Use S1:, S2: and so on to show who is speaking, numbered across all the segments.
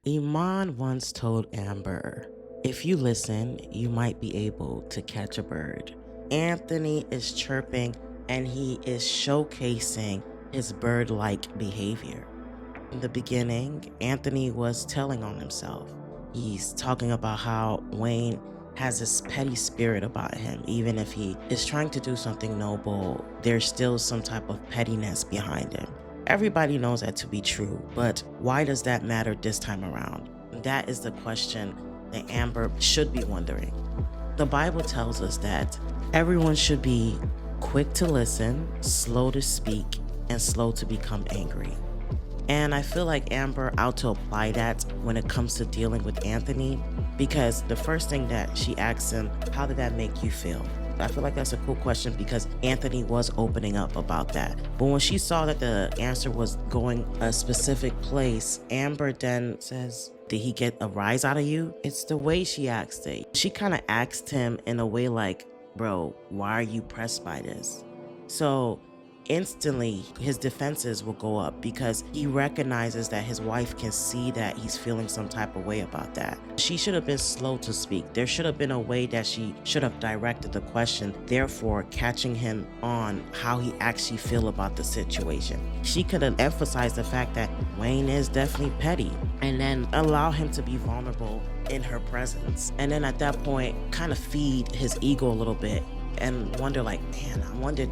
S1: Iman once told Amber, "If you listen, you might be able to catch a bird." Anthony is chirping and he is showcasing his bird-like behavior. In the beginning, Anthony was telling on himself. He's talking about how Wayne has this petty spirit about him. Even if he is trying to do something noble, there's still some type of pettiness behind him. Everybody knows that to be true, but why does that matter this time around? That is the question that Amber should be wondering. The Bible tells us that everyone should be quick to listen, slow to speak, and slow to become angry. And I feel like Amber out to apply that when it comes to dealing with Anthony, because the first thing that she asks him, how did that make you feel? I feel like that's a cool question because Anthony was opening up about that. But when she saw that the answer was going a specific place, Amber then says, did he get a rise out of you? It's the way she asked it. She kind of asked him in a way like, bro, why are you pressed by this? So instantly his defenses will go up because he recognizes that his wife can see that he's feeling some type of way about that. She should have been slow to speak. There should have been a way that she should have directed the question, therefore catching him on how he actually feel about the situation. She could have emphasized the fact that Wayne is definitely petty and then allow him to be vulnerable in her presence. And then at that point, kind of feed his ego a little bit and wonder like, man, I wonder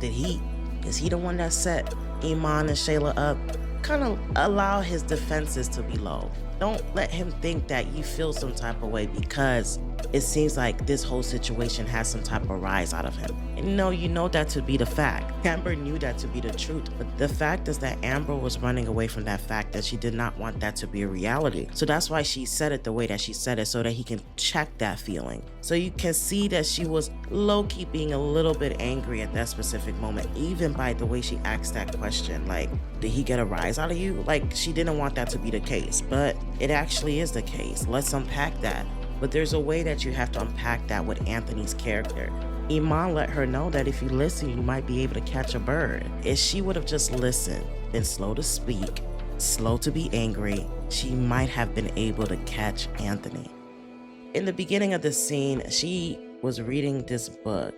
S1: is he the one that set Iman and Shayla up? Kind of allow his defenses to be low. Don't let him think that you feel some type of way because it seems like this whole situation has some type of rise out of him. And no, you know that to be the fact. Amber knew that to be the truth, but the fact is that Amber was running away from that fact that she did not want that to be a reality. So that's why she said it the way that she said it, so that he can check that feeling. So you can see that she was low-key being a little bit angry at that specific moment, even by the way she asked that question, like, did he get a rise out of you? Like, she didn't want that to be the case, but it actually is the case. Let's unpack that. But there's a way that you have to unpack that with Anthony's character. Iman let her know that if you listen, you might be able to catch a bird. If she would have just listened, been slow to speak, slow to be angry, she might have been able to catch Anthony. In the beginning of the scene, she was reading this book,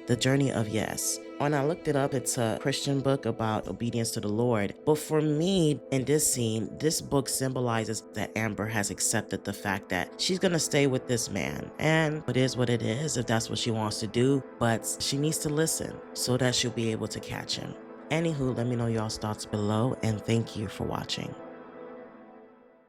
S1: The Journey of Yes. When I looked it up, it's a Christian book about obedience to the Lord. But for me, in this scene, this book symbolizes that Amber has accepted the fact that she's gonna stay with this man. And it is what it is, if that's what she wants to do. But she needs to listen so that she'll be able to catch him. Anywho, let me know y'all's thoughts below, and thank you for watching.